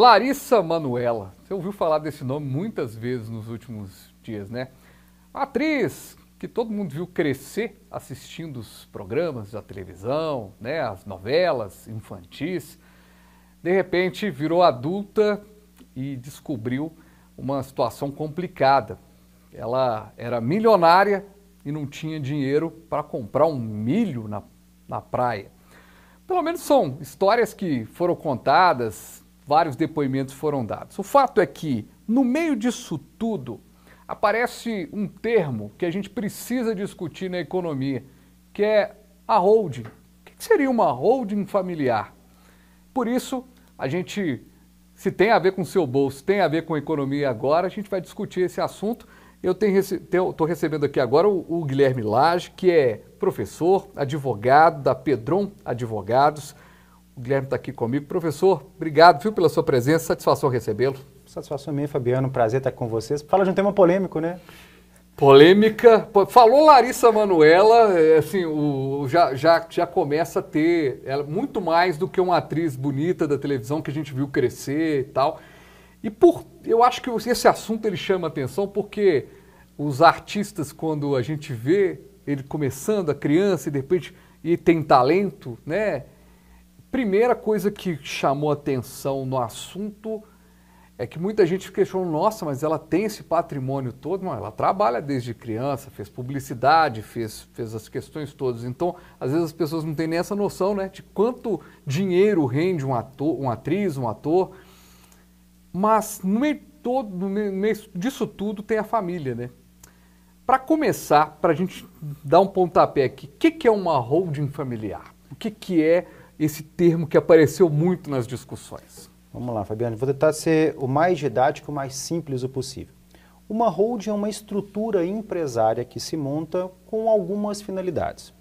Larissa Manoela, você ouviu falar desse nome muitas vezes nos últimos dias, né? Uma atriz que todo mundo viu crescer assistindo os programas da televisão, né? As novelas infantis. De repente virou adulta e descobriu uma situação complicada. Ela era milionária e não tinha dinheiro para comprar um milho na praia. Pelo menos são histórias que foram contadas, vários depoimentos foram dados. O fato é que, no meio disso tudo, aparece um termo que a gente precisa discutir na economia, que é a holding. O que seria uma holding familiar? Por isso, a gente, se tem a ver com o seu bolso, tem a ver com a economia agora, a gente vai discutir esse assunto. Eu estou recebendo aqui agora o Guilherme Lage, que é professor, advogado da Pedron Advogados. O Guilherme está aqui comigo. Professor, obrigado, viu, pela sua presença, satisfação recebê-lo. Satisfação minha, Fabiano, prazer estar com vocês. Fala de um tema polêmico, né? Polêmica. Falou Larissa Manoela, assim, já começa a ter muito mais do que uma atriz bonita da televisão que a gente viu crescer e tal. E eu acho que esse assunto ele chama atenção porque os artistas, quando a gente vê ele começando, a criança, e de repente e tem talento, né? Primeira coisa que chamou atenção no assunto é que muita gente questionou, nossa, mas ela tem esse patrimônio todo, mas ela trabalha desde criança, fez publicidade, fez as questões todas. Então, às vezes as pessoas não têm nem essa noção, né, de quanto dinheiro rende um ator, uma atriz, um ator. Mas no meio disso tudo tem a família, né? Para começar, para a gente dar um pontapé aqui, o que é uma holding familiar? O que é esse termo que apareceu muito nas discussões? Vamos lá, Fabiano. Vou tentar ser o mais didático, o mais simples o possível. Uma holding é uma estrutura empresária que se monta com algumas finalidades.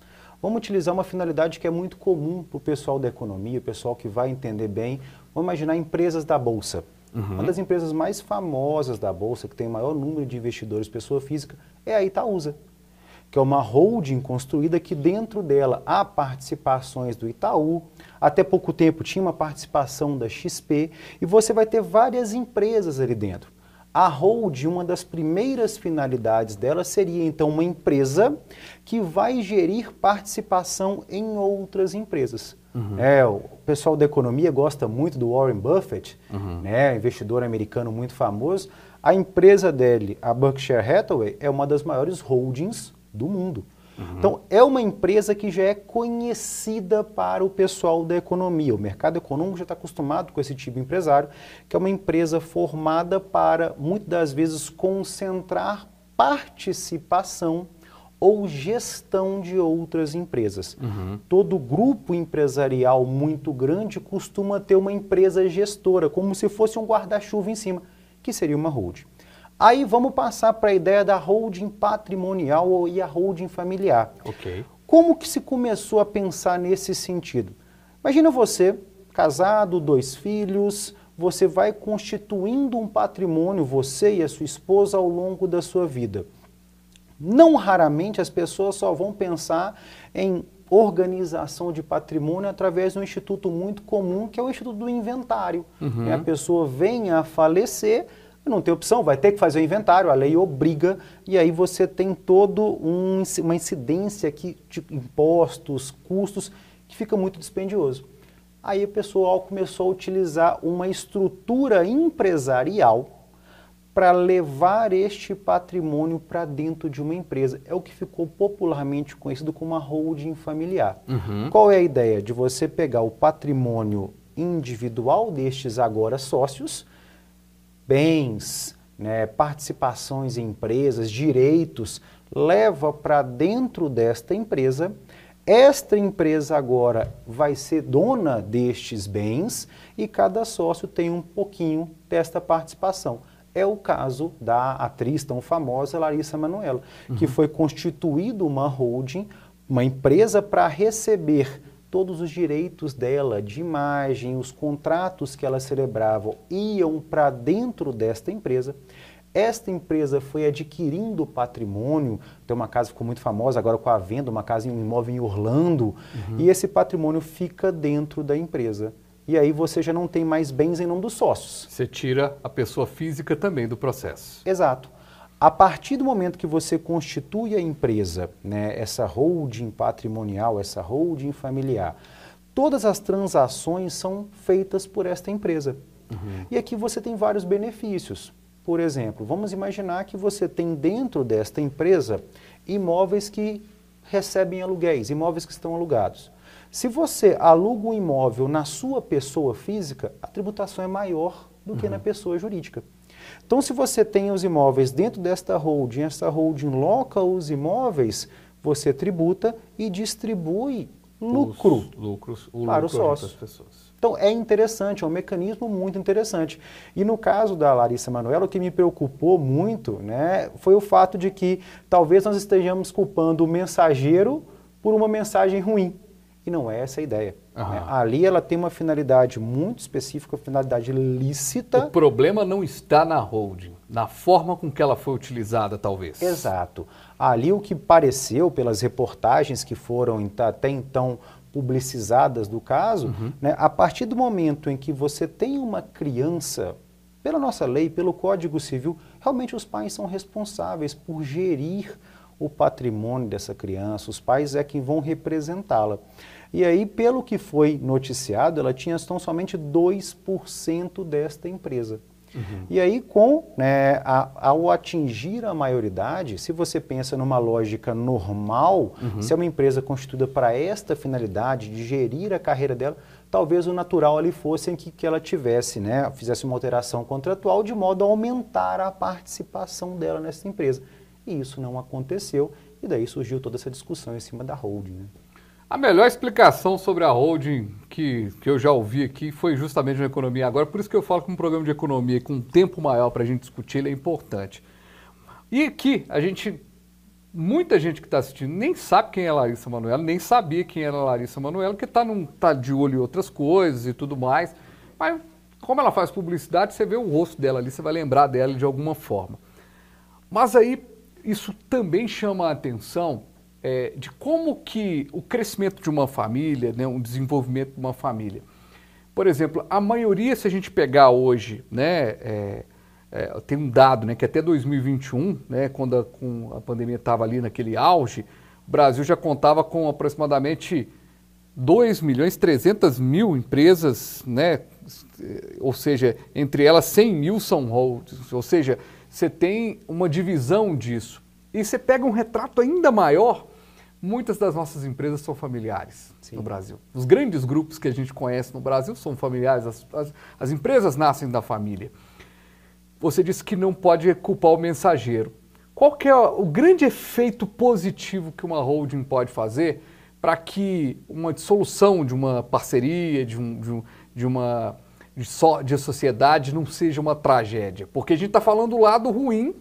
Vamos utilizar uma finalidade que é muito comum para o pessoal da economia, o pessoal que vai entender bem. Vamos imaginar empresas da Bolsa. Uma das empresas mais famosas da Bolsa, que tem o maior número de investidores, pessoa física, é a Itaúsa, que é uma holding construída que dentro dela há participações do Itaú, até pouco tempo tinha uma participação da XP, e você vai ter várias empresas ali dentro. A holding, uma das primeiras finalidades dela seria então uma empresa que vai gerir participação em outras empresas. O pessoal da economia gosta muito do Warren Buffett, né, investidor americano muito famoso. A empresa dele, a Berkshire Hathaway, é uma das maiores holdings do mundo. Então, é uma empresa que já é conhecida para o pessoal da economia. O mercado econômico já está acostumado com esse tipo de empresário, que é uma empresa formada para, muitas das vezes, concentrar participação ou gestão de outras empresas. Todo grupo empresarial muito grande costuma ter uma empresa gestora, como se fosse um guarda-chuva em cima, que seria uma holding. Aí vamos passar para a ideia da holding patrimonial e a holding familiar. Ok. Como que se começou a pensar nesse sentido? Imagina você, casado, 2 filhos, você vai constituindo um patrimônio, você e a sua esposa, ao longo da sua vida. Não raramente as pessoas só vão pensar em organização de patrimônio através de um instituto muito comum, que é o Instituto do Inventário. A pessoa vem a falecer, não tem opção, vai ter que fazer o inventário, a lei obriga, e aí você tem uma incidência aqui de impostos, custos, que fica muito dispendioso. Aí o pessoal começou a utilizar uma estrutura empresarial para levar este patrimônio para dentro de uma empresa. É o que ficou popularmente conhecido como a holding familiar. Qual é a ideia? De você pegar o patrimônio individual destes agora sócios, bens, né, participações em empresas, direitos, leva para dentro desta empresa. Esta empresa agora vai ser dona destes bens e cada sócio tem um pouquinho desta participação. É o caso da atriz tão famosa Larissa Manoela, que foi constituída uma holding, uma empresa para receber todos os direitos dela, de imagem, os contratos que ela celebrava iam para dentro desta empresa. Esta empresa foi adquirindo patrimônio, tem uma casa que ficou muito famosa agora com a venda, uma casa, um imóvel em Orlando, e esse patrimônio fica dentro da empresa. e aí você já não tem mais bens em nome dos sócios. Você tira a pessoa física também do processo. Exato. A partir do momento que você constitui a empresa, né, essa holding patrimonial, essa holding familiar, todas as transações são feitas por esta empresa. E aqui você tem vários benefícios. Por exemplo, vamos imaginar que você tem dentro desta empresa imóveis que recebem aluguéis, imóveis que estão alugados. Se você aluga um imóvel na sua pessoa física, a tributação é maior do que na pessoa jurídica. Então, se você tem os imóveis dentro desta holding, essa holding loca os imóveis, você tributa e distribui lucro para os sócios. Pessoas. Então, é interessante, é um mecanismo muito interessante. E no caso da Larissa Manoela, o que me preocupou muito, né, foi o fato de que talvez nós estejamos culpando o mensageiro por uma mensagem ruim. E não é essa a ideia. Né? Ali ela tem uma finalidade muito específica, uma finalidade lícita. O problema não está na holding, na forma com que ela foi utilizada, talvez. Exato. Ali o que pareceu, pelas reportagens que foram até então publicizadas do caso, né, a partir do momento em que você tem uma criança, pela nossa lei, pelo Código Civil, realmente os pais são responsáveis por gerir o patrimônio dessa criança, os pais é quem vão representá-la. E aí, pelo que foi noticiado, ela tinha tão somente 2% desta empresa. E aí, ao atingir a maioridade, se você pensa numa lógica normal, se é uma empresa constituída para esta finalidade, de gerir a carreira dela, talvez o natural ali fosse em que ela tivesse, né, fizesse uma alteração contratual de modo a aumentar a participação dela nessa empresa. E isso não aconteceu, e daí surgiu toda essa discussão em cima da holding. Né? A melhor explicação sobre a holding que eu já ouvi aqui foi justamente na economia agora, por isso que eu falo que um programa de economia com um tempo maior para a gente discutir, ele é importante. E aqui, muita gente que está assistindo nem sabe quem é Larissa Manoela, nem sabia quem era Larissa Manoela, porque tá de olho em outras coisas e tudo mais, mas como ela faz publicidade, você vê o rosto dela ali, você vai lembrar dela de alguma forma. Mas aí, isso também chama a atenção de como que o crescimento de uma família, né, um desenvolvimento de uma família. Por exemplo, a maioria, se a gente pegar hoje, né, tem um dado, né, que até 2021, né, quando a pandemia estava ali naquele auge, o Brasil já contava com aproximadamente 2.300.000 empresas, né, ou seja, entre elas 100.000 são holdings, ou seja, você tem uma divisão disso. E você pega um retrato ainda maior, muitas das nossas empresas são familiares no Brasil. Os grandes grupos que a gente conhece no Brasil são familiares, as empresas nascem da família. Você disse que não pode culpar o mensageiro. Qual que é o grande efeito positivo que uma holding pode fazer para que uma dissolução de uma parceria, de sociedade não seja uma tragédia? Porque a gente está falando do lado ruim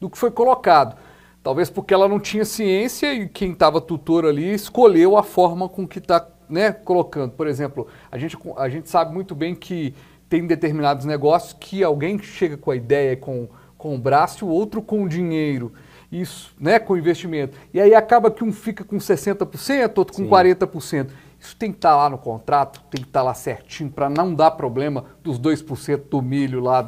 do que foi colocado. Talvez porque ela não tinha ciência e quem estava tutor ali escolheu a forma com que está, né, colocando. Por exemplo, a gente sabe muito bem que tem determinados negócios que alguém chega com a ideia, com o braço, e o outro com o dinheiro, isso, né, com o investimento. E aí acaba que um fica com 60%, outro com 40%. Isso tem que estar lá no contrato, tem que estar lá certinho para não dar problema dos 2% do milho lá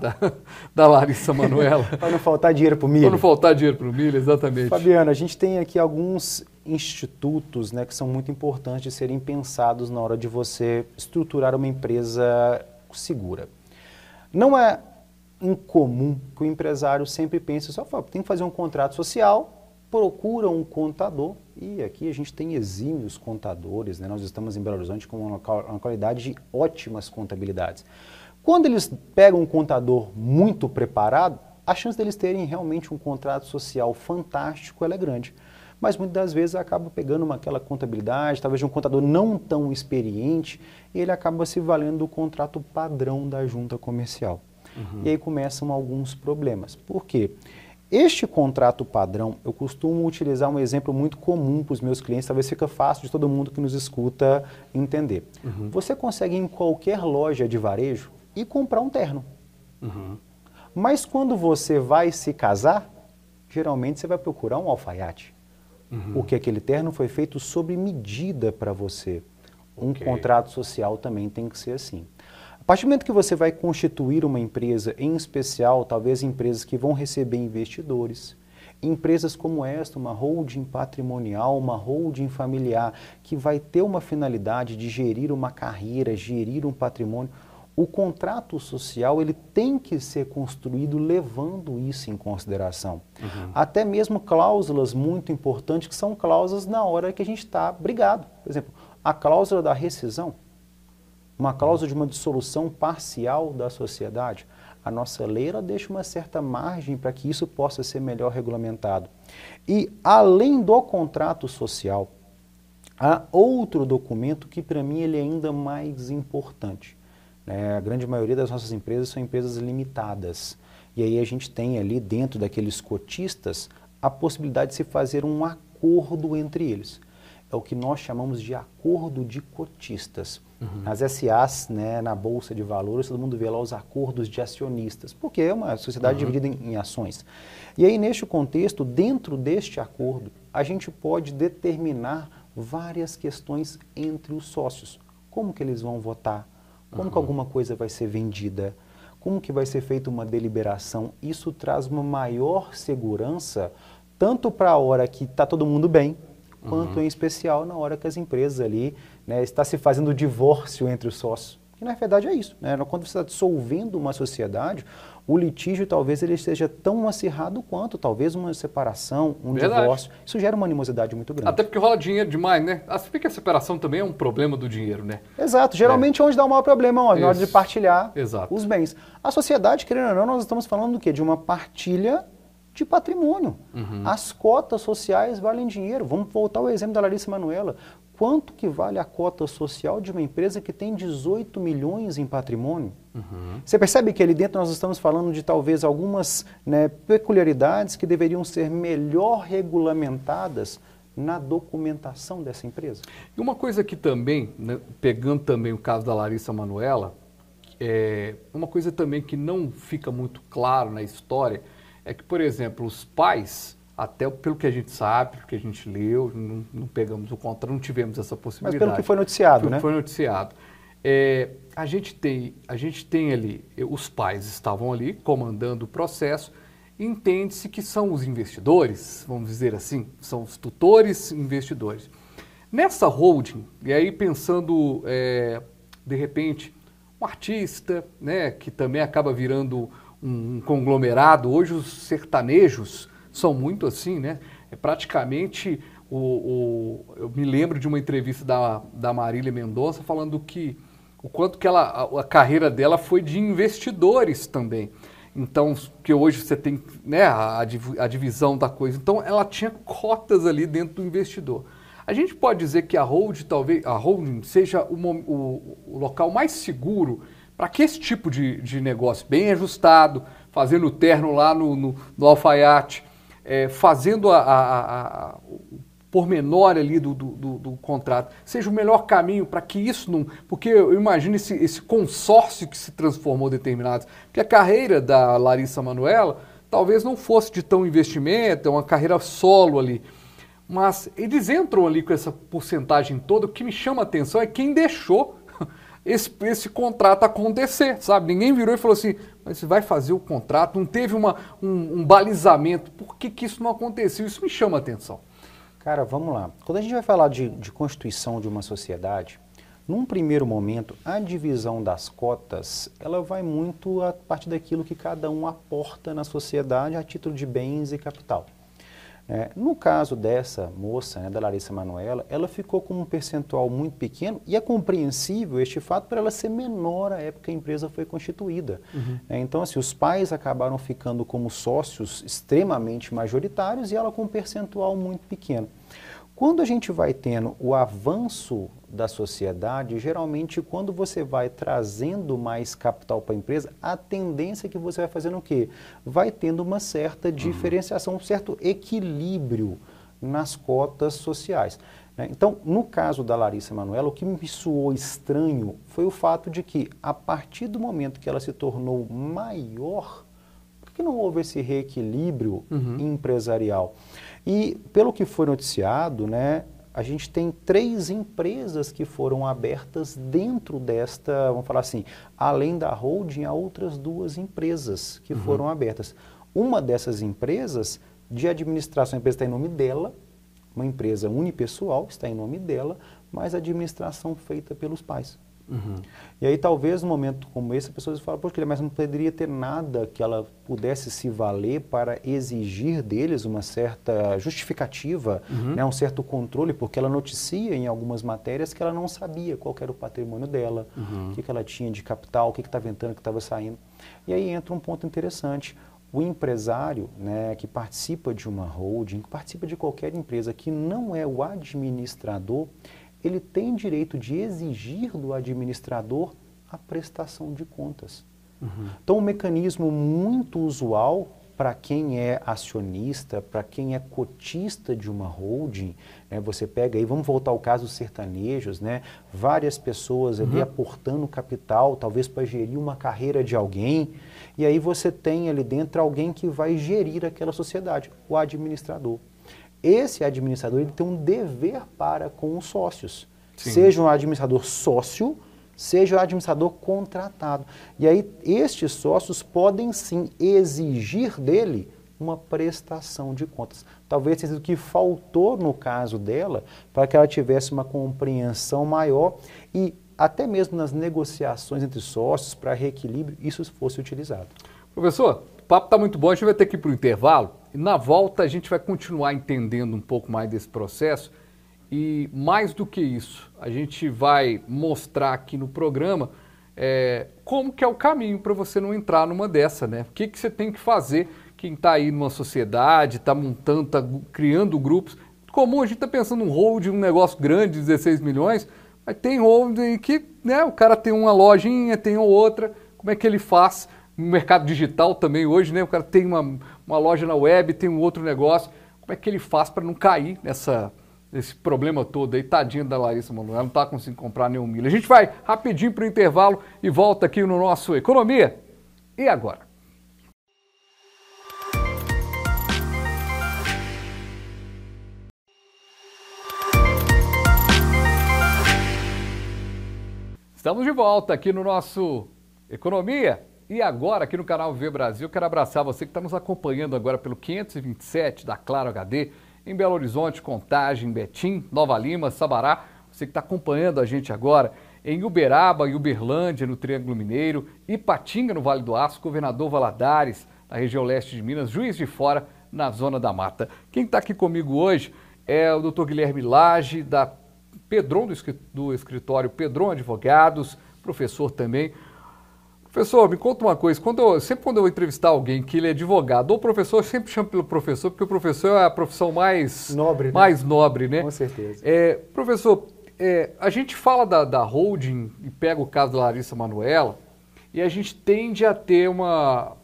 da Larissa Manoela. Para não faltar dinheiro para o milho. Para não faltar dinheiro para o milho, exatamente. Fabiana, a gente tem aqui alguns institutos, né, que são muito importantes de serem pensados na hora de você estruturar uma empresa segura. Não é incomum que o empresário sempre pense só, tem que fazer um contrato social, procura um contador, e aqui a gente tem exímios contadores, né? Nós estamos em Belo Horizonte com uma qualidade de ótimas contabilidades. Quando eles pegam um contador muito preparado, a chance deles terem realmente um contrato social fantástico ela é grande. Mas muitas das vezes acaba pegando aquela contabilidade, talvez de um contador não tão experiente, e ele acaba se valendo do contrato padrão da junta comercial. E aí começam alguns problemas. Por quê? Este contrato padrão, eu costumo utilizar um exemplo muito comum para os meus clientes, talvez fica fácil de todo mundo que nos escuta entender. Você consegue ir em qualquer loja de varejo e comprar um terno. Mas quando você vai se casar, geralmente você vai procurar um alfaiate. Porque aquele terno foi feito sob medida para você. Um contrato social também tem que ser assim. A partir do momento que você vai constituir uma empresa, em especial, talvez empresas que vão receber investidores, empresas como esta, uma holding patrimonial, uma holding familiar, que vai ter uma finalidade de gerir uma carreira, gerir um patrimônio, o contrato social ele tem que ser construído levando isso em consideração. Até mesmo cláusulas muito importantes, que são cláusulas na hora que a gente está brigado. Por exemplo, a cláusula da rescisão, uma cláusula de uma dissolução parcial da sociedade. A nossa lei ela deixa uma certa margem para que isso possa ser melhor regulamentado. E, além do contrato social, há outro documento que, para mim, ele é ainda mais importante. A grande maioria das nossas empresas são empresas limitadas. E aí a gente tem ali, dentro daqueles cotistas, a possibilidade de se fazer um acordo entre eles. É o que nós chamamos de acordo de cotistas. As SAs, na Bolsa de Valores, todo mundo vê lá os acordos de acionistas, porque é uma sociedade dividida em ações. E aí, neste contexto, dentro deste acordo, a gente pode determinar várias questões entre os sócios. Como que eles vão votar? Como que alguma coisa vai ser vendida? Como que vai ser feita uma deliberação? Isso traz uma maior segurança, tanto para a hora que está todo mundo bem, quanto em especial na hora que as empresas ali está se fazendo o divórcio entre os sócios. Que na verdade é isso. Quando você está dissolvendo uma sociedade, o litígio talvez ele esteja tão acirrado quanto talvez uma separação, um divórcio. Isso gera uma animosidade muito grande. Até porque rola dinheiro demais, né? Assim que a separação também é um problema do dinheiro, né? Exato. Geralmente é onde dá o maior problema, na hora de partilhar os bens. A sociedade, querendo ou não, nós estamos falando do quê? De uma partilha de patrimônio. As cotas sociais valem dinheiro. Vamos voltar ao exemplo da Larissa Manoela. Quanto que vale a cota social de uma empresa que tem 18 milhões em patrimônio? Você percebe que ali dentro nós estamos falando de talvez algumas peculiaridades que deveriam ser melhor regulamentadas na documentação dessa empresa? E uma coisa que também, pegando também o caso da Larissa Manoela, uma coisa também que não fica muito claro na história é que, por exemplo, os pais, até pelo que a gente sabe, pelo que a gente leu, não pegamos o contrato, não tivemos essa possibilidade. Mas pelo que foi noticiado, né? Foi noticiado. A gente tem ali, os pais estavam ali comandando o processo, entende-se que são os investidores, vamos dizer assim, são os tutores investidores. Nessa holding, e aí pensando, de repente, um artista, que também acaba virando um conglomerado. Hoje os sertanejos são muito assim, Praticamente, eu me lembro de uma entrevista da Marília Mendonça falando que o quanto que a carreira dela foi de investidores também. Então, que hoje você tem a divisão da coisa. Então, ela tinha cotas ali dentro do investidor. A gente pode dizer que a holding seja o local mais seguro para que esse tipo de negócio bem ajustado, fazendo o terno lá no alfaiate, fazendo o pormenor ali do contrato, seja o melhor caminho para que isso não... Porque eu imagino esse consórcio que se transformou determinados, porque a carreira da Larissa Manoela talvez não fosse de tão investimento, é uma carreira solo ali, mas eles entram ali com essa porcentagem toda. O que me chama a atenção é quem deixou esse contrato acontecer, sabe? Ninguém virou e falou assim, mas você vai fazer o contrato, não teve um balizamento, por que isso não aconteceu? Isso me chama a atenção. Cara, vamos lá. Quando a gente vai falar de constituição de uma sociedade, num primeiro momento, a divisão das cotas, ela vai muito a partir daquilo que cada um aporta na sociedade a título de bens e capital. No caso dessa moça, da Larissa Manoela, ela ficou com um percentual muito pequeno e é compreensível este fato por ela ser menor à época que a empresa foi constituída. Então, assim, os pais acabaram ficando como sócios extremamente majoritários e ela com um percentual muito pequeno. Quando a gente vai tendo o avanço da sociedade, geralmente quando você vai trazendo mais capital para a empresa, a tendência é que você vai fazendo o quê? Vai tendo uma certa diferenciação, um certo equilíbrio nas cotas sociais. Então, no caso da Larissa Manoela, o que me soou estranho foi o fato de que, a partir do momento que ela se tornou maior, por que não houve esse reequilíbrio empresarial? E, pelo que foi noticiado, a gente tem 3 empresas que foram abertas dentro desta, vamos falar assim, além da holding, há outras 2 empresas que foram abertas. Uma dessas empresas, de administração, a empresa está em nome dela, uma empresa unipessoal, está em nome dela, mas a administração feita pelos pais. E aí talvez num momento como esse, as pessoas falam, poxa, mas não poderia ter nada que ela pudesse se valer para exigir deles uma certa justificativa, né, um certo controle, porque ela noticia em algumas matérias que ela não sabia qual era o patrimônio dela, o que ela tinha de capital, o que estava entrando, o que estava saindo. E aí entra um ponto interessante. O empresário, né, que participa de uma holding, que participa de qualquer empresa que não é o administrador, ele tem direito de exigir do administrador a prestação de contas. Então, um mecanismo muito usual para quem é acionista, para quem é cotista de uma holding, né, você pega aí, vamos voltar ao caso dos sertanejos, né, várias pessoas ali aportando capital, talvez para gerir uma carreira de alguém, e aí você tem ali dentro alguém que vai gerir aquela sociedade, o administrador. Esse administrador ele tem um dever para com os sócios, seja um administrador sócio, seja o administrador contratado. E aí estes sócios podem sim exigir dele uma prestação de contas. Talvez tenha sido o que faltou no caso dela para que ela tivesse uma compreensão maior e até mesmo nas negociações entre sócios para reequilíbrio isso fosse utilizado. Professor, o papo está muito bom, a gente vai ter que ir para o intervalo e na volta a gente vai continuar entendendo um pouco mais desse processo. E mais do que isso, a gente vai mostrar aqui no programa como que é o caminho para você não entrar numa dessa, né? O que você tem que fazer, quem está aí numa sociedade, está montando, está criando grupos. Comum, a gente está pensando num holding, um negócio grande de 16 milhões, mas tem holding que, né, o cara tem uma lojinha, tem outra, como é que ele faz? No mercado digital também hoje, né? O cara tem uma loja na web, tem um outro negócio, como é que ele faz para não cair esse problema todo aí, tadinha da Larissa Manoela, não está conseguindo comprar nenhum milho. A gente vai rapidinho para o intervalo e volta aqui no nosso Economia. E agora? Estamos de volta aqui no nosso Economia. E agora, aqui no canal Viver Brasil, quero abraçar você que está nos acompanhando agora pelo 527 da Claro HD, em Belo Horizonte, Contagem, Betim, Nova Lima, Sabará. Você que está acompanhando a gente agora em Uberaba e Uberlândia, no Triângulo Mineiro, Ipatinga, no Vale do Aço, Governador Valadares, na região leste de Minas, Juiz de Fora, na Zona da Mata. Quem está aqui comigo hoje é o Dr. Guilherme Lage, da Pedron, do escritório Pedron Advogados, professor também. Professor, me conta uma coisa, sempre quando eu vou entrevistar alguém que ele é advogado ou professor, eu sempre chamo pelo professor, porque o professor é a profissão mais nobre, né? Com certeza. Professor, a gente fala da holding e pega o caso da Larissa Manoela e a gente tende a ter uma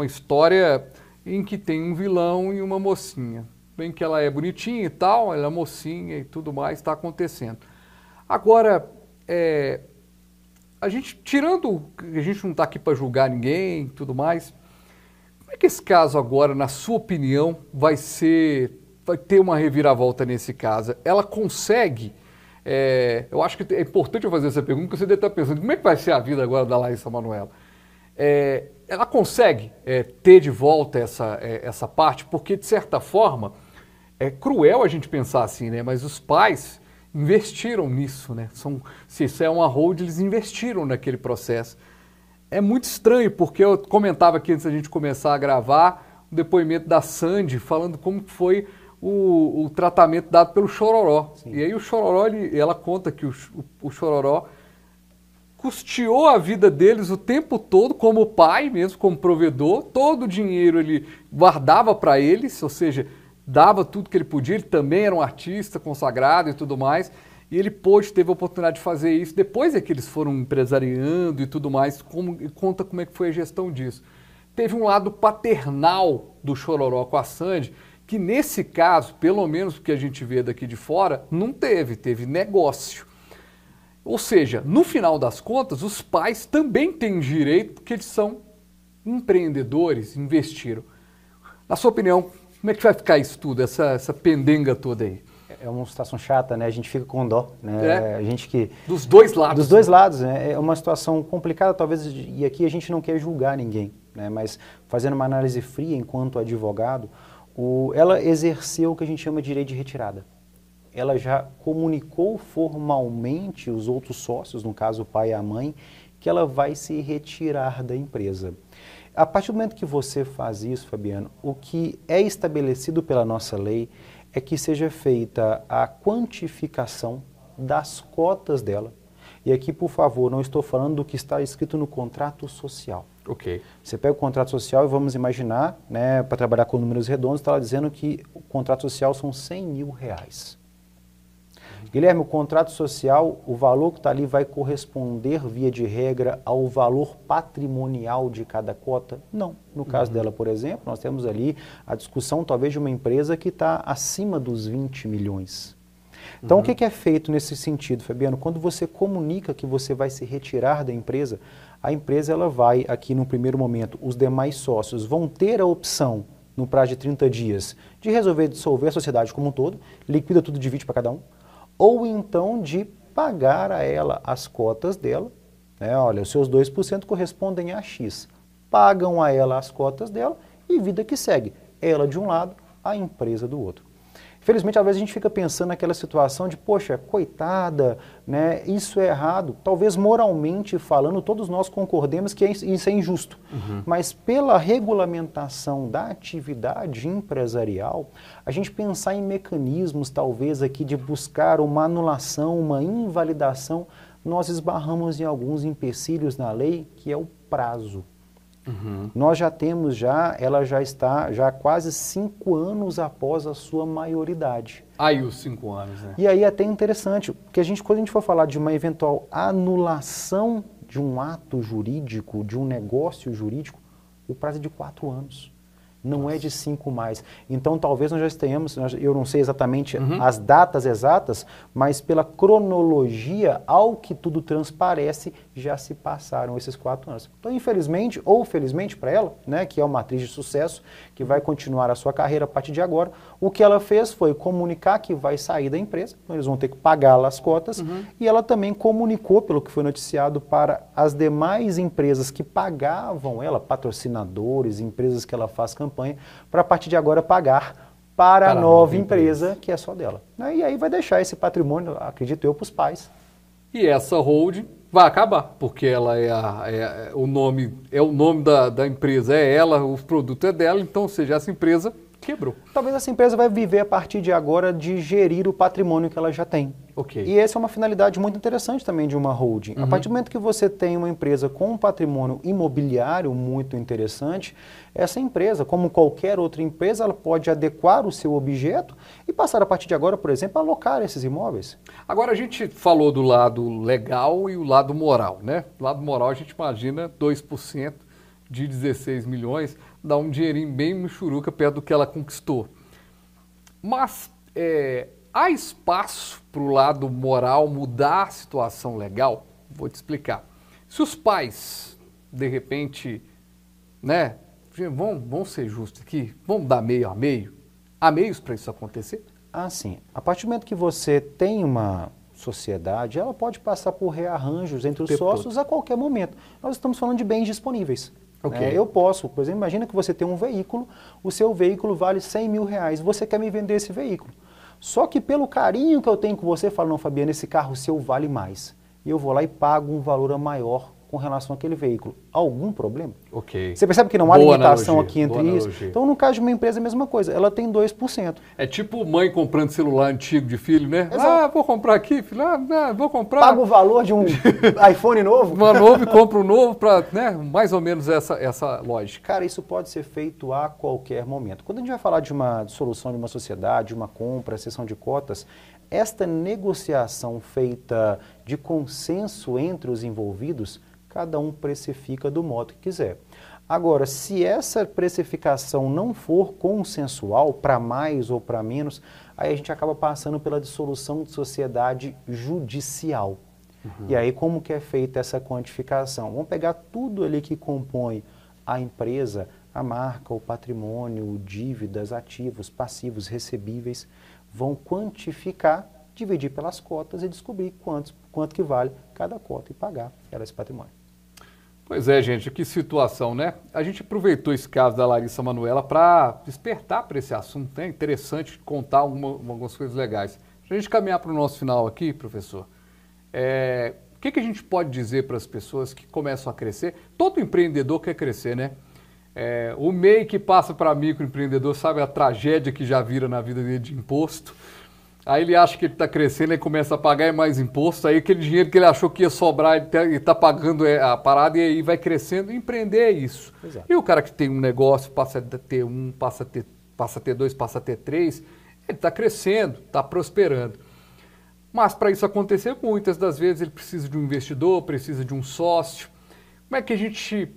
história em que tem um vilão e uma mocinha. Bem que ela é bonitinha e tal, ela é mocinha e tudo mais, está acontecendo. Agora, a gente não está aqui para julgar ninguém e tudo mais, como é que esse caso agora, na sua opinião, vai ter uma reviravolta nesse caso? Ela consegue, eu acho que é importante eu fazer essa pergunta, porque você deve estar pensando, como é que vai ser a vida agora da Larissa Manoela? Ela consegue ter de volta essa parte, porque de certa forma, é cruel a gente pensar assim, né? Mas os pais investiram nisso, né? Se isso é uma holding, eles investiram naquele processo. É muito estranho, porque eu comentava aqui antes da gente começar a gravar o depoimento da Sandy, falando como foi o tratamento dado pelo Chororó. Sim. E aí o Chororó, ela conta que o Chororó custeou a vida deles o tempo todo, como pai mesmo, como provedor, todo o dinheiro ele guardava para eles, ou seja, dava tudo que ele podia, ele também era um artista consagrado e tudo mais, e ele teve a oportunidade de fazer isso, depois é que eles foram empresariando e tudo mais, conta como é que foi a gestão disso. Teve um lado paternal do Chororó com a Sandy, que nesse caso, pelo menos o que a gente vê daqui de fora, não teve negócio. Ou seja, no final das contas, os pais também têm direito, porque eles são empreendedores, investiram. Na sua opinião, como é que vai ficar isso tudo, essa pendenga toda aí? É uma situação chata, né? A gente fica com dó, né? A gente que... Dos dois lados. Dos dois lados, né? É uma situação complicada, talvez, e aqui a gente não quer julgar ninguém, né? Mas fazendo uma análise fria enquanto advogado, ela exerceu o que a gente chama de direito de retirada. Ela já comunicou formalmente os outros sócios, no caso o pai e a mãe, que ela vai se retirar da empresa. A partir do momento que você faz isso, Fabiano, o que é estabelecido pela nossa lei é que seja feita a quantificação das cotas dela. E aqui, por favor, não estou falando do que está escrito no contrato social. Ok. Você pega o contrato social e vamos imaginar, né, para trabalhar com números redondos, está lá dizendo que o contrato social são R$100 mil. Guilherme, o contrato social, o valor que está ali vai corresponder, via de regra, ao valor patrimonial de cada cota? Não. No caso dela, por exemplo, nós temos ali a discussão talvez de uma empresa que está acima dos 20 milhões. Então, o que é feito nesse sentido, Fabiano? Quando você comunica que você vai se retirar da empresa, a empresa ela vai, aqui no primeiro momento, os demais sócios vão ter a opção, no prazo de 30 dias, de resolver dissolver a sociedade como um todo, liquida tudo, divide para cada um, ou então de pagar a ela as cotas dela, né? Olha, os seus 2% correspondem a X. Pagam a ela as cotas dela e vida que segue. Ela de um lado, a empresa do outro. Infelizmente, às vezes a gente fica pensando naquela situação de, poxa, coitada, né? Isso é errado. Talvez moralmente falando, todos nós concordemos que isso é injusto. Mas pela regulamentação da atividade empresarial, a gente pensar em mecanismos, talvez aqui, de buscar uma anulação, uma invalidação, nós esbarramos em alguns empecilhos na lei, que é o prazo. Nós já temos, ela já está quase 5 anos após a sua maioridade. Aí os 5 anos, né? E aí é até interessante, porque quando a gente for falar de uma eventual anulação de um ato jurídico, de um negócio jurídico, o prazo é de 4 anos. Não é de 5 mais. Então, talvez nós já tenhamos, eu não sei exatamente as datas exatas, mas pela cronologia, ao que tudo transparece, já se passaram esses 4 anos. Então, infelizmente, ou felizmente para ela, né, que é uma atriz de sucesso, que vai continuar a sua carreira a partir de agora, o que ela fez foi comunicar que vai sair da empresa, então eles vão ter que pagar as cotas, e ela também comunicou, pelo que foi noticiado, para as demais empresas que pagavam ela, patrocinadores, empresas que ela faz campanha, para a partir de agora pagar para a nova empresa, que é só dela. E aí vai deixar esse patrimônio, acredito eu, para os pais. E essa holding vai acabar, porque ela o nome da empresa é ela, o produto é dela, então, ou seja, essa empresa quebrou. Talvez essa empresa vai viver a partir de agora de gerir o patrimônio que ela já tem. Okay. E essa é uma finalidade muito interessante também de uma holding. A partir do momento que você tem uma empresa com um patrimônio imobiliário muito interessante, essa empresa, como qualquer outra empresa, ela pode adequar o seu objeto e passar a partir de agora, por exemplo, a alocar esses imóveis. Agora a gente falou do lado legal e o lado moral, né? Do lado moral a gente imagina 2% de 16 milhões, dá um dinheirinho bem michuruca perto do que ela conquistou. Mas há espaço para o lado moral mudar a situação legal? Vou te explicar. Se os pais, de repente, né, vamos ser justos aqui, vamos dar meio a meio, há meios para isso acontecer? Ah, sim. A partir do momento que você tem uma sociedade, ela pode passar por rearranjos entre os sócios a qualquer momento. Nós estamos falando de bens disponíveis. Okay. Eu posso, por exemplo, imagina que você tem um veículo, o seu veículo vale R$100 mil, você quer me vender esse veículo. Só que pelo carinho que eu tenho com você, falo, não, Fabiano, esse carro seu vale mais. E eu vou lá e pago um valor maior com relação àquele veículo. Algum problema? Ok. Você percebe que não há limitação aqui entre isso? Analogia. Então, no caso de uma empresa, é a mesma coisa. Ela tem 2%. É tipo mãe comprando celular antigo de filho, né? Exato. Vou comprar aqui, filho. Vou comprar. Paga o valor de um iPhone novo. Um novo e compra um novo para, né? Mais ou menos essa lógica. Cara, isso pode ser feito a qualquer momento. Quando a gente vai falar de uma dissolução de uma sociedade, de uma compra, cessão de cotas, esta negociação feita de consenso entre os envolvidos, cada um precifica do modo que quiser. Agora, se essa precificação não for consensual, para mais ou para menos, aí a gente acaba passando pela dissolução de sociedade judicial. E aí, como que é feita essa quantificação? Vamos pegar tudo ali que compõe a empresa, a marca, o patrimônio, dívidas, ativos, passivos, recebíveis. vão quantificar, dividir pelas cotas e descobrir quanto que vale cada cota e pagar esse patrimônio. Pois é, gente, que situação, né? A gente aproveitou esse caso da Larissa Manoela para despertar para esse assunto, né? Interessante contar algumas coisas legais. Para a gente caminhar para o nosso final aqui, professor, o que a gente pode dizer para as pessoas que começam a crescer? Todo empreendedor quer crescer, né? O MEI que passa para microempreendedor sabe a tragédia que já vira na vida dele de imposto. Aí ele acha que ele está crescendo e começa a pagar mais imposto. Aí aquele dinheiro que ele achou que ia sobrar, ele está pagando a parada e aí vai crescendo. Empreender é isso. Exato. E o cara que tem um negócio, passa a ter um, passa a ter dois, passa a ter três, ele está crescendo, está prosperando. Mas para isso acontecer, muitas das vezes ele precisa de um investidor, precisa de um sócio. Como é que a gente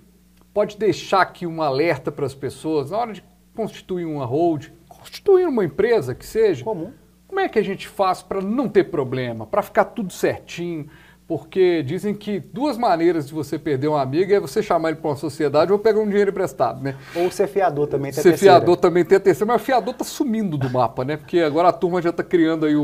pode deixar aqui um alerta para as pessoas na hora de constituir uma holding, constituir uma empresa que seja? Como é que a gente faz para não ter problema, para ficar tudo certinho? Porque dizem que duas maneiras de você perder um amigo é você chamar ele para uma sociedade ou pegar um dinheiro emprestado, né? Ou ser fiador também tem a terceira. Ser fiador também tem a terceira, mas o fiador está sumindo do mapa, né? Porque agora a turma já está criando aí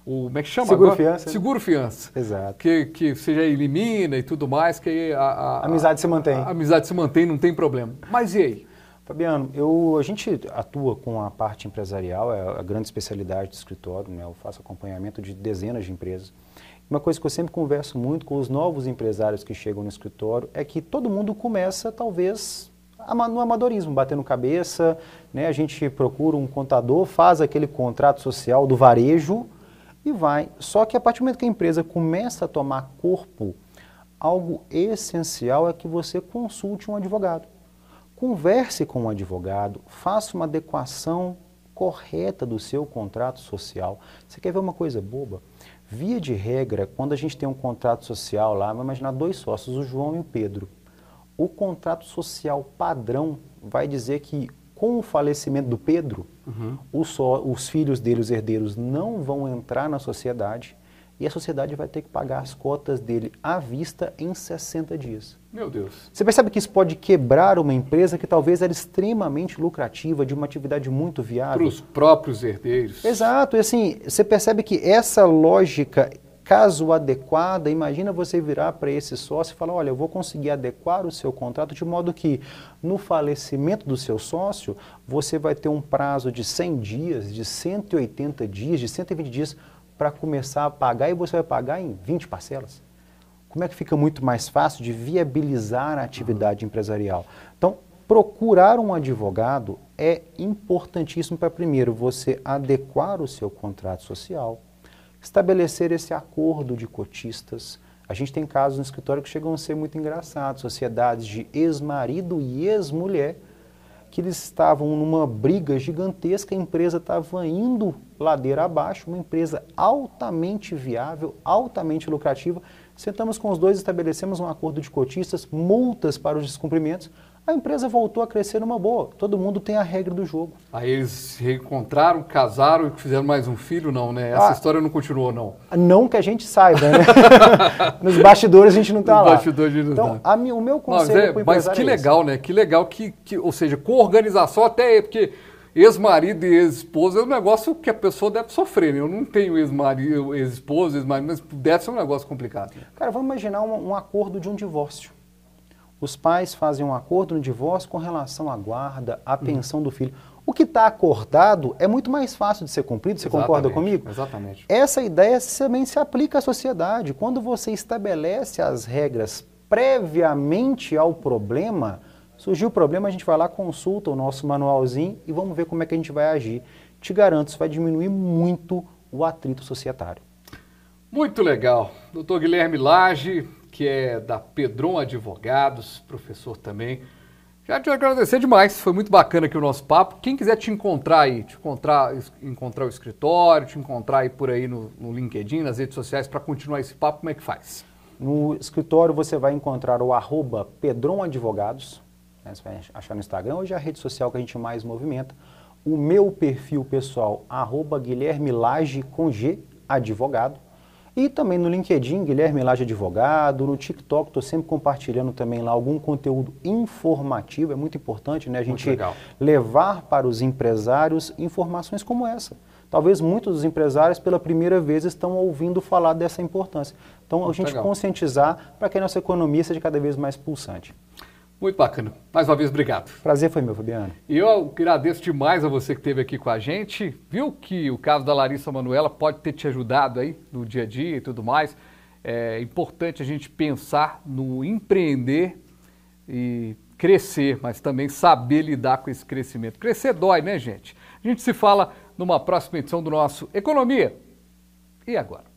como é que chama seguro agora? Fiança. Seguro fiança. Exato. Que você já elimina e tudo mais, que aí a amizade se mantém. A amizade se mantém, não tem problema. Mas e aí? Fabiano, a gente atua com a parte empresarial, é a grande especialidade do escritório, né? Eu faço acompanhamento de dezenas de empresas. Uma coisa que eu sempre converso muito com os novos empresários que chegam no escritório é que todo mundo começa, talvez, no amadorismo, batendo cabeça, né? A gente procura um contador, faz aquele contrato social do varejo e vai. Só que a partir do momento que a empresa começa a tomar corpo, algo essencial é que você consulte um advogado. Converse com um advogado, faça uma adequação correta do seu contrato social. Você quer ver uma coisa boba? Via de regra, quando a gente tem um contrato social lá, vamos imaginar dois sócios, o João e o Pedro. O contrato social padrão vai dizer que com o falecimento do Pedro, os filhos dele, os herdeiros, não vão entrar na sociedade e a sociedade vai ter que pagar as cotas dele à vista em 60 dias. Meu Deus. Você percebe que isso pode quebrar uma empresa que talvez era extremamente lucrativa, de uma atividade muito viável? Para os próprios herdeiros. Exato. E assim, você percebe que essa lógica, caso adequada, imagina você virar para esse sócio e falar, olha, eu vou conseguir adequar o seu contrato de modo que no falecimento do seu sócio, você vai ter um prazo de 100 dias, de 180 dias, de 120 dias para começar a pagar e você vai pagar em 20 parcelas. Como é que fica muito mais fácil de viabilizar a atividade empresarial? Então, procurar um advogado é importantíssimo para, primeiro, você adequar o seu contrato social, estabelecer esse acordo de cotistas. A gente tem casos no escritório que chegam a ser muito engraçados, sociedades de ex-marido e ex-mulher, que eles estavam numa briga gigantesca, a empresa estava indo ladeira abaixo, uma empresa altamente viável, altamente lucrativa. Sentamos com os dois, estabelecemos um acordo de cotistas, multas para os descumprimentos. A empresa voltou a crescer numa boa. Todo mundo tem a regra do jogo. Aí eles se reencontraram, casaram e fizeram mais um filho, não, né? Essa história não continuou, não. Não que a gente saiba, né? Nos bastidores a gente não está lá. Nos bastidores a gente não tá. O meu conselho para o empresário mas que legal, né? Que legal ou seja, com organização até, porque ex-marido e ex-esposa é um negócio que a pessoa deve sofrer, né? Eu não tenho ex-marido, ex-esposa, ex-marido, mas deve ser um negócio complicado. Cara, vamos imaginar um acordo de um divórcio. Os pais fazem um acordo no divórcio com relação à guarda, à pensão do filho. O que está acordado é muito mais fácil de ser cumprido, você concorda comigo? Exatamente. Essa ideia também se aplica à sociedade. Quando você estabelece as regras previamente ao problema, surgiu o problema, a gente vai lá, consulta o nosso manualzinho e vamos ver como é que a gente vai agir. Te garanto, isso vai diminuir muito o atrito societário. Muito legal. Doutor Guilherme Lage, que é da Pedron Advogados, professor também. Já te agradecer demais, foi muito bacana aqui o nosso papo. Quem quiser te encontrar aí, encontrar o escritório, te encontrar aí por aí no LinkedIn, nas redes sociais, para continuar esse papo, como é que faz? No escritório você vai encontrar o @pedronadvogados, né, você vai achar no Instagram, hoje é a rede social que a gente mais movimenta. O meu perfil pessoal, @Guilherme Lage com G, advogado. E também no LinkedIn, Guilherme Lage Advogado, no TikTok, estou sempre compartilhando também lá algum conteúdo informativo, é muito importante, né? A gente levar para os empresários informações como essa. Talvez muitos dos empresários pela primeira vez estão ouvindo falar dessa importância. Então a gente conscientizar para que a nossa economia seja cada vez mais pulsante. Muito bacana. Mais uma vez, obrigado. Prazer foi meu, Fabiano. E eu agradeço demais a você que esteve aqui com a gente. Viu que o caso da Larissa Manoela pode ter te ajudado aí no dia a dia e tudo mais. É importante a gente pensar no empreender e crescer, mas também saber lidar com esse crescimento. Crescer dói, né, gente? A gente se fala numa próxima edição do nosso Economia. E agora?